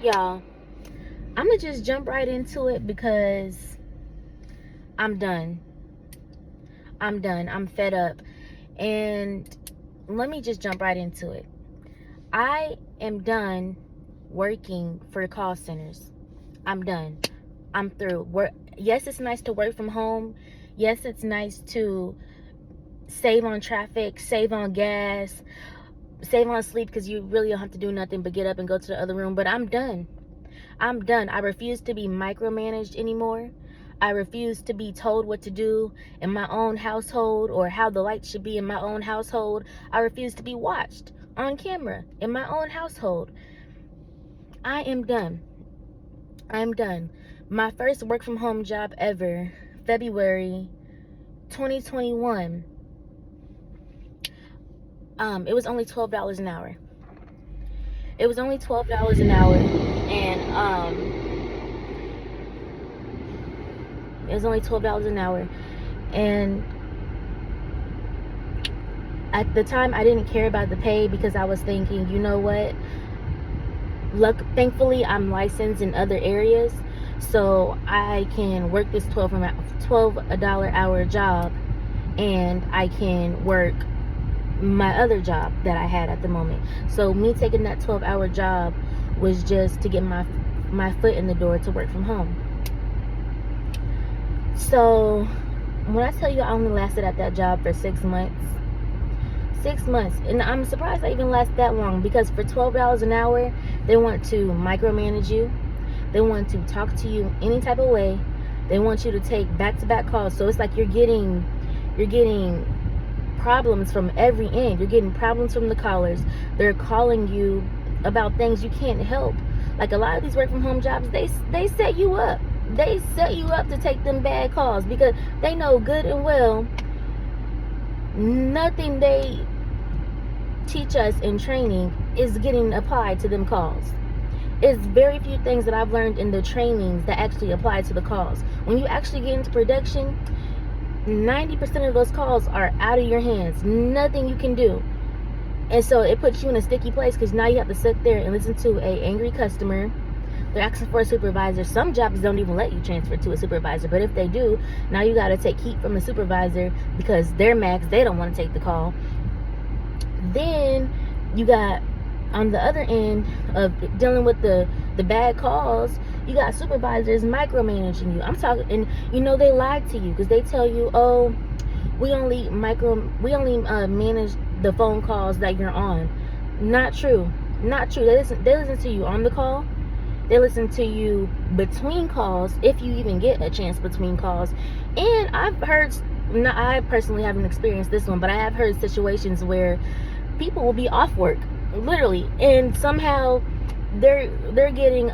Y'all, I'm gonna just jump right into it because I'm done. I'm done. I'm fed up. And let me just jump right into it. I am done working for call centers. I'm done. I'm through. Yes, it's nice to work from home. Yes, it's nice to save on traffic, save on gas, save on sleep because you really don't have to do nothing but get up and go to the other room. But I'm done. I'm done. I refuse to be micromanaged anymore. I refuse to be told what to do in my own household or how the lights should be in my own household. I refuse to be watched on camera in my own household. I am done. I'm done. My first work from home job ever, February 2021. It was only $12 an hour. It was only $12 an hour, and it was only $12 an hour, and at the time I didn't care about the pay because I was thinking, you know what? Thankfully, I'm licensed in other areas, so I can work this $12 hour job, and I can work my other job that I had at the moment. So me taking that 12-hour job was just to get my foot in the door to work from home. So when I tell you I only lasted at that job for 6 months, and I'm surprised I even last that long, because for $12 an hour they want to micromanage you, they want to talk to you any type of way, they want you to take back-to-back calls. So it's like you're getting problems from every end. You're getting problems from the callers. They're calling you about things you can't help. Like a lot of these work from home jobs, they set you up. They set you up to take them bad calls because they know good and well nothing they teach us in training is getting applied to them calls. It's very few things that I've learned in the trainings that actually apply to the calls. When you actually get into production, 90% of those calls are out of your hands. Nothing you can do. And so it puts you in a sticky place because now you have to sit there and listen to a angry customer. They're asking for a supervisor. Some jobs don't even let you transfer to a supervisor, but if they do, now you got to take heat from the supervisor because they're mad because they don't want to take the call. Then you got, on the other end of dealing with the bad calls, you got supervisors micromanaging you. I'm talking, and they lied to you because they tell you, oh, we only manage the phone calls that you're on. Not true. They listen to you on the call. They listen to you between calls, if you even get a chance between calls. And I've heard, I personally haven't experienced this one, but I have heard situations where people will be off work, literally, and somehow they're getting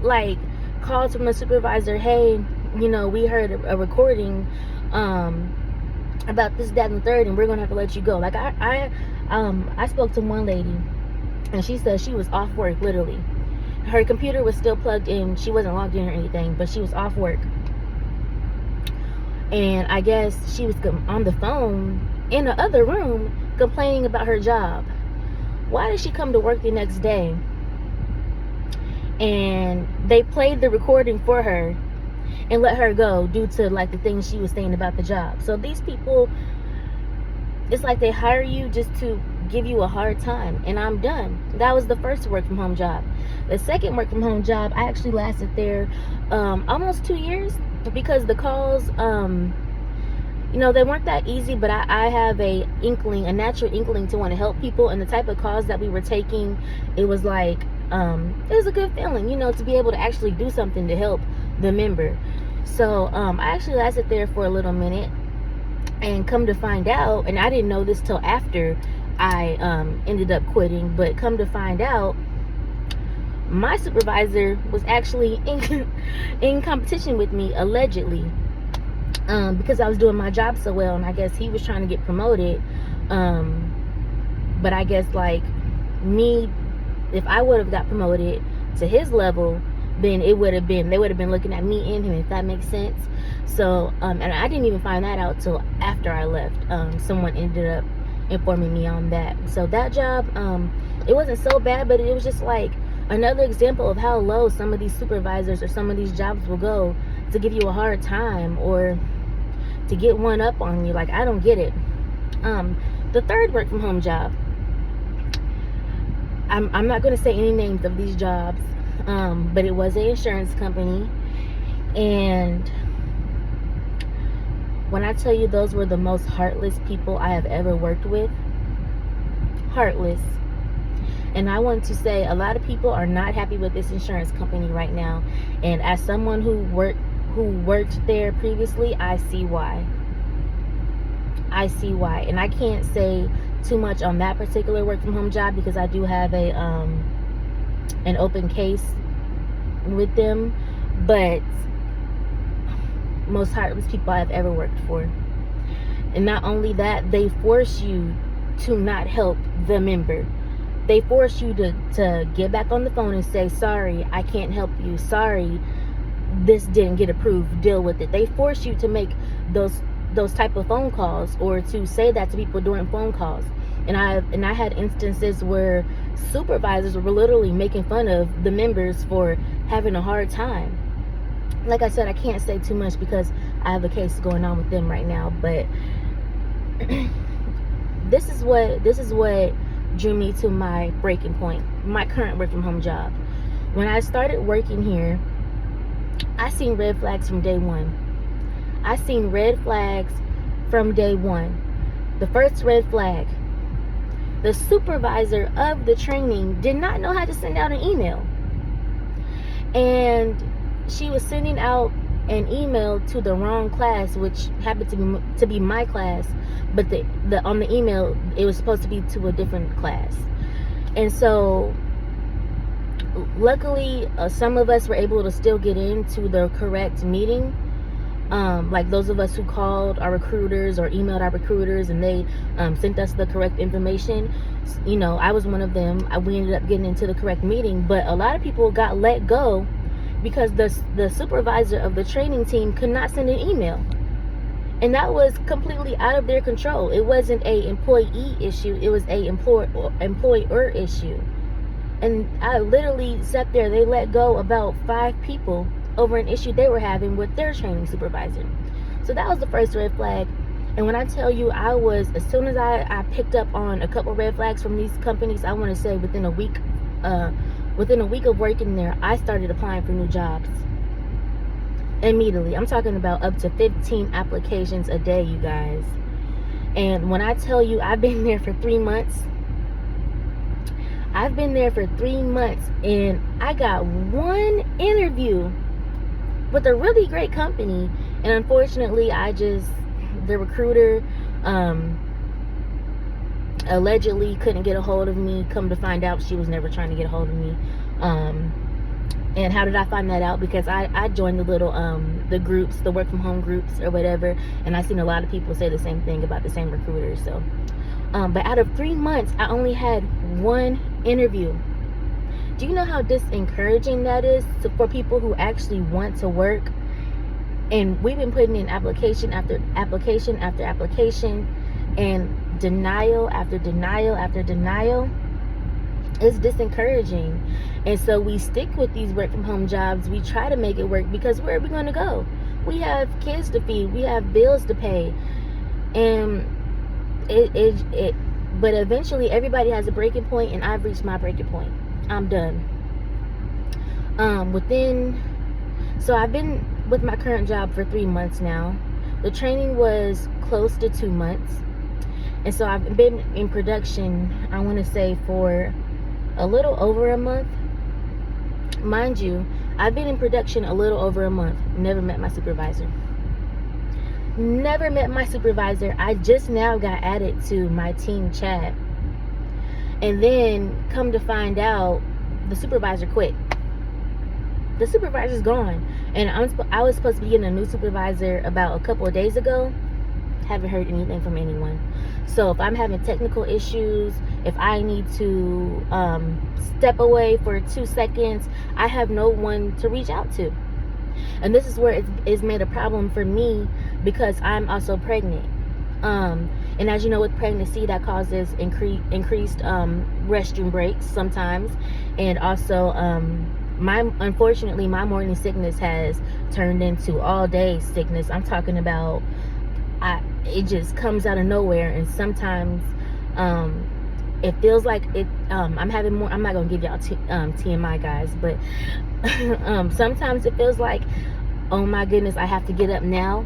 like calls from the supervisor. Hey, we heard a recording about this, that, and the third, and we're gonna have to let you go. Like I spoke to one lady, and she said she was off work, literally. Her computer was still plugged in. She wasn't logged in or anything, but she was off work. And I guess she was on the phone in the other room complaining about her job. Why did she come to work the next day? And they played the recording for her and let her go due to like the things she was saying about the job. So these people, it's like they hire you just to give you a hard time. And I'm done. That was the first work from home job. The second work from home job, I actually lasted there almost 2 years because the calls, they weren't that easy, but I have a natural inkling to want to help people. And the type of calls that we were taking, it was like, it was a good feeling, to be able to actually do something to help the member. So I actually lasted there for a little minute, and come to find out, and I didn't know this till after I ended up quitting, but come to find out, my supervisor was actually in competition with me, allegedly, because I was doing my job so well, and I guess he was trying to get promoted. But I guess like me, if I would have got promoted to his level, then they would have been looking at me and him, if that makes sense. So and I didn't even find that out till after I left. Someone ended up informing me on that. So that job, it wasn't so bad, but it was just like Another example of how low some of these supervisors or some of these jobs will go to give you a hard time or to get one up on you. Like, I don't get it. The third work from home job, I'm not going to say any names of these jobs, but it was an insurance company. And when I tell you those were the most heartless people I have ever worked with, heartless. And I want to say a lot of people are not happy with this insurance company right now. And as someone who worked there previously, I see why. I see why. And I can't say too much on that particular work from home job because I do have a an open case with them. But most heartless people I've ever worked for. And not only that, they force you to not help the member. They force you to get back on the phone and say, sorry, I can't help you. Sorry, this didn't get approved. Deal with it. They force you to make those type of phone calls or to say that to people during phone calls. And I had instances where supervisors were literally making fun of the members for having a hard time. Like I said, I can't say too much because I have a case going on with them right now. But this is what drew me to my breaking point, my current work from home job. When I started working here, I seen red flags from day one. I seen red flags from day one. The first red flag, the supervisor of the training did not know how to send out an email. And she was sending out an email to the wrong class, which happened to be my class, but the on the email it was supposed to be to a different class. And so luckily some of us were able to still get into the correct meeting, like those of us who called our recruiters or emailed our recruiters and they sent us the correct information. You know, I was one of them. We ended up getting into the correct meeting, but a lot of people got let go because the supervisor of the training team could not send an email. And that was completely out of their control. It wasn't a employee issue, it was a employer issue. And I literally sat there, they let go about 5 people over an issue they were having with their training supervisor. So that was the first red flag. And when I tell you, as soon as I picked up on a couple red flags from these companies, I want to say within a week of working there, I started applying for new jobs immediately. I'm talking about up to 15 applications a day, you guys. And when I tell you I've been there for 3 months, and I got one interview with a really great company. And unfortunately, the recruiter allegedly couldn't get a hold of me. Come to find out, she was never trying to get a hold of me. And how did I find that out? Because I joined the little the groups, the work from home groups or whatever, and I've seen a lot of people say the same thing about the same recruiter. So but out of 3 months, I only had one interview. Do you know how discouraging that is for people who actually want to work? And we've been putting in application after application after application, and denial after denial after denial. It's discouraging. And so we stick with these work from home jobs. We try to make it work because where are we going to go? We have kids to feed, we have bills to pay, and but eventually everybody has a breaking point, and I've reached my breaking point. I'm done. So I've been with my current job for 3 months now. The training was close to 2 months, and so I've been in production, I want to say, for a little over a month. Mind you, I've been in production a little over a month. Never met my supervisor. I just now got added to my team chat, and then come to find out, the supervisor quit. The supervisor's gone, and I was supposed to be getting a new supervisor about a couple of days ago. Haven't heard anything from anyone. So if I'm having technical issues, if I need to step away for 2 seconds, I have no one to reach out to. And this is where it's made a problem for me because I'm also pregnant. And as you know, with pregnancy, that causes increased restroom breaks sometimes. And also, unfortunately, my morning sickness has turned into all day sickness. I'm talking about, it just comes out of nowhere. And sometimes it feels like it, I'm having more, I'm not gonna give y'all TMI, guys, but sometimes it feels like, oh my goodness, I have to get up now.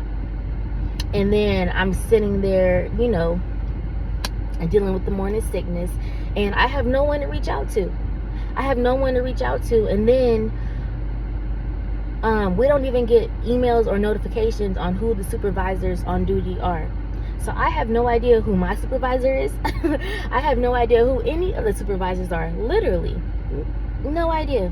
And then I'm sitting there, and dealing with the morning sickness, and I have no one to reach out to. And then we don't even get emails or notifications on who the supervisors on duty are. So I have no idea who my supervisor is. I have no idea who any of the supervisors are. Literally, no idea.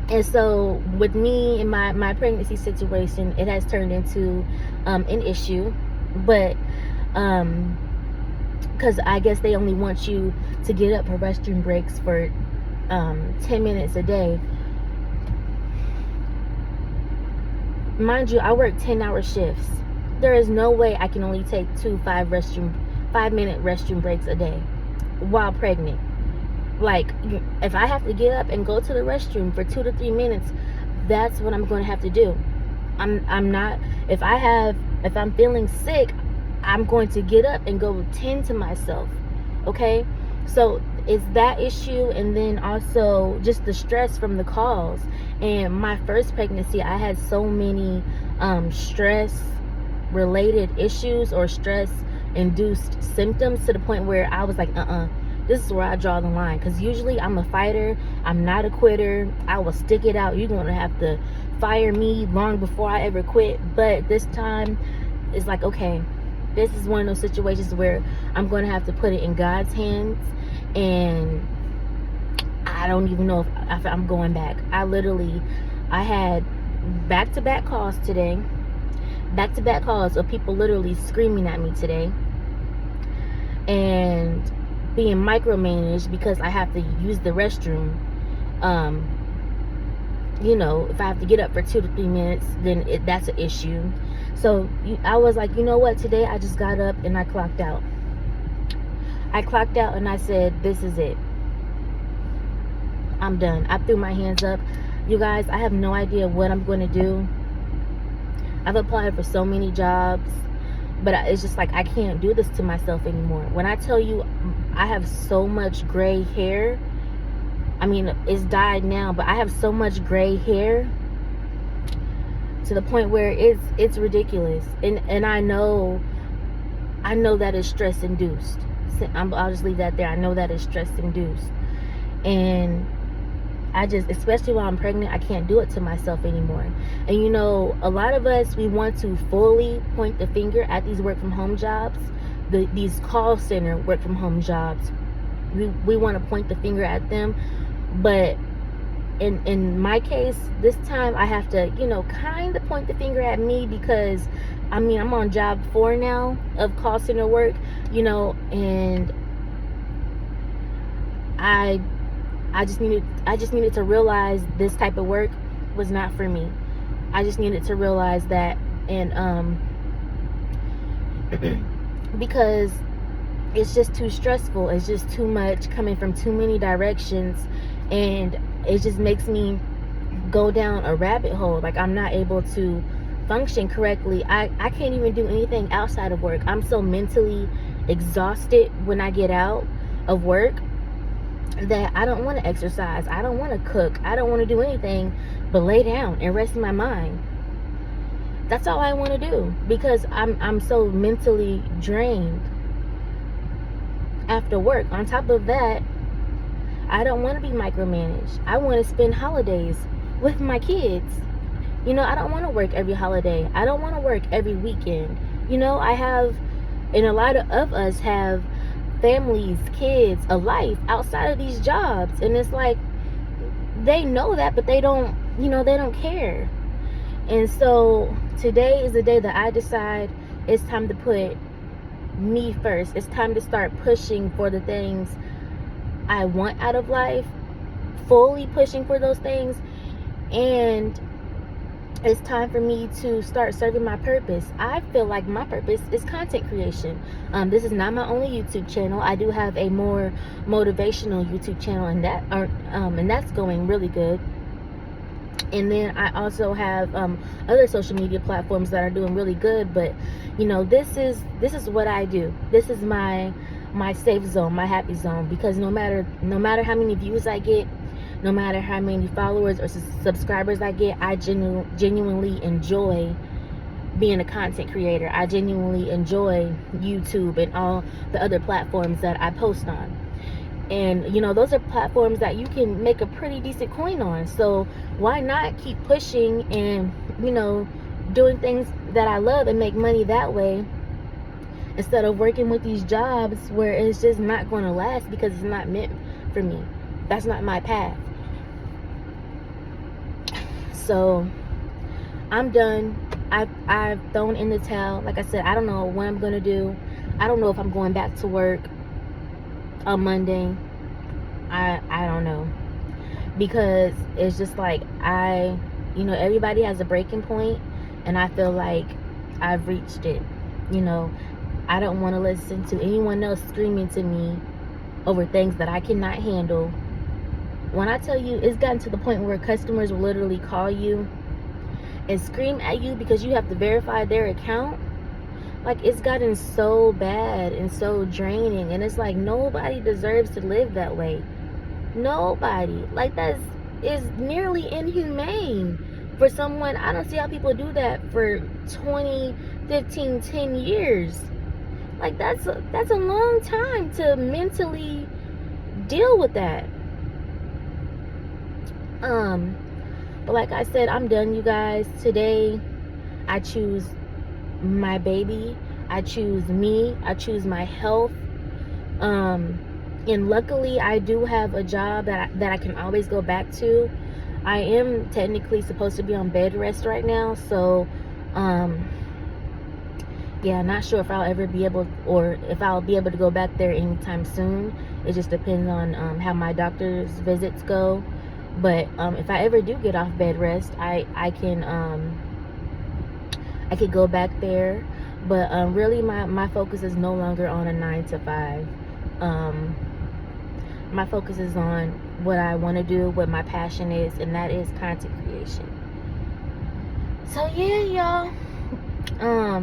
And so with me and my pregnancy situation, it has turned into an issue. But because I guess they only want you to get up for restroom breaks for 10 minutes a day. Mind you, I work 10-hour shifts. There is no way I can only take 2 5-minute restroom breaks a day while pregnant. Like, if I have to get up and go to the restroom for 2 to 3 minutes, that's what I'm going to have to do. I'm not, if I'm feeling sick, I'm going to get up and go tend to myself. Okay? So it's that issue, and then also just the stress from the calls. And my first pregnancy, I had so many stress related issues or stress induced symptoms, to the point where I was like, this is where I draw the line. Because usually I'm a fighter, I'm not a quitter. I will stick it out. You're going to have to fire me long before I ever quit. But this time it's like, okay, this is one of those situations where I'm going to have to put it in God's hands. And I don't even know if I'm going back. I had back-to-back calls today. Back-to-back calls of people literally screaming at me today. And being micromanaged because I have to use the restroom. If I have to get up for 2 to 3 minutes, then that's an issue. So I was like, you know what? Today I just got up and I clocked out. And I said, this is it. I'm done. I threw my hands up. You guys, I have no idea what I'm going to do. I've applied for so many jobs, but it's just like, I can't do this to myself anymore. When I tell you I have so much gray hair, I mean, it's dyed now, but I have so much gray hair to the point where it's ridiculous. And I know that is stress induced. I'll just leave that there. I know that is stress induced. And especially while I'm pregnant, I can't do it to myself anymore. And a lot of us, we want to fully point the finger at these work from home jobs, these call center work from home jobs. We want to point the finger at them. But in my case, this time I have to, kind of point the finger at me, because I'm on job 4 now of call center work, and I just needed to realize this type of work was not for me. I just needed to realize that, and because it's just too stressful. It's just too much coming from too many directions, and it just makes me go down a rabbit hole. Like, I'm not able to function correctly. I can't even do anything outside of work. I'm so mentally exhausted when I get out of work that I don't want to exercise. I don't want to cook. I don't want to do anything but lay down and rest my mind. That's all I want to do, because I'm so mentally drained after work. On top of that, I don't want to be micromanaged. I want to spend holidays with my kids. I don't want to work every holiday. I don't want to work every weekend. I have, and a lot of us have families, kids, a life outside of these jobs. And it's like, they know that, but they don't care. And so today is the day that I decide it's time to put me first. It's time to start pushing for the things I want out of life, fully pushing for those things. And it's time for me to start serving my purpose. I feel like my purpose is content creation. This is not my only YouTube channel. I do have a more motivational YouTube channel, and that's going really good. And then I also have other social media platforms that are doing really good. But this is what I do. This is my safe zone, my happy zone, because no matter how many views I get, no matter how many followers or subscribers I get, I genuinely enjoy being a content creator. I genuinely enjoy YouTube and all the other platforms that I post on. And those are platforms that you can make a pretty decent coin on. So why not keep pushing and doing things that I love and make money that way, instead of working with these jobs where it's just not going to last because it's not meant for me. That's not my path. So I'm done. I've thrown in the towel. Like I said, I don't know what I'm going to do. I don't know if I'm going back to work on Monday. I don't know, because it's just like everybody has a breaking point, and I feel like I've reached it. I don't want to listen to anyone else screaming to me over things that I cannot handle. When I tell you, it's gotten to the point where customers will literally call you and scream at you because you have to verify their account. Like, it's gotten so bad and so draining, and it's like nobody deserves to live that way. Nobody. Like, that is nearly inhumane for someone. I don't see how people do that for 20, 15, 10 years. Like, that's a long time to mentally deal with that. But like I said, I'm done, you guys. Today I choose my baby, I choose me, I choose my health. And luckily I do have a job that I can always go back to. I am technically supposed to be on bed rest right now, so yeah, not sure if I'll ever be able, or if I'll be able to go back there anytime soon. It just depends on how my doctor's visits go. But if I ever do get off bed rest, I could go back there. But really my focus is no longer on a 9 to 5. My focus is on what I want to do, what my passion is, and that is content creation. So yeah, y'all,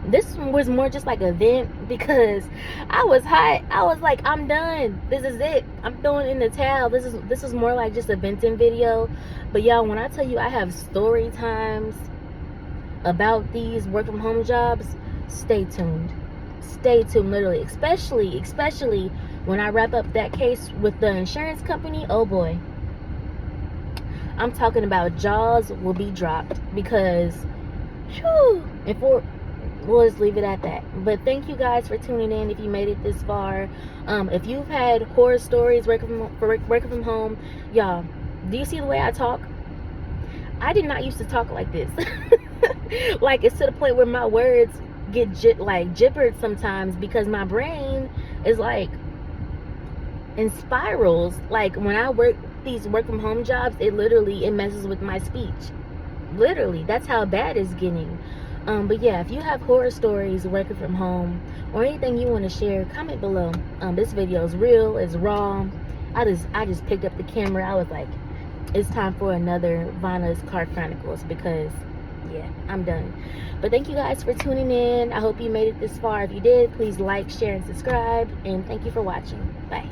this was more just like a vent, because I was hot. I was like, I'm done. This is it. I'm throwing in the towel. This is more like just a venting video. But y'all, when I tell you I have story times about these work from home jobs, stay tuned. Stay tuned, literally. Especially when I wrap up that case with the insurance company. Oh boy. I'm talking about jaws will be dropped, because whew, we'll just leave it at that. But thank you guys for tuning in. If you made it this far, if you've had horror stories working from home, y'all, do you see the way I talk? I did not used to talk like this. Like, it's to the point where my words get gibbered sometimes, because my brain is like in spirals. Like, when I work these work from home jobs, it messes with my speech. Literally, that's how bad it's getting. But yeah, if you have horror stories working from home, or anything you want to share, comment below. This video is real, it's raw. I just picked up the camera. I was like, it's time for another Vanna's Car Chronicles, because yeah, I'm done. But thank you guys for tuning in. I hope you made it this far. If you did, please like, share, and subscribe. And thank you for watching. Bye.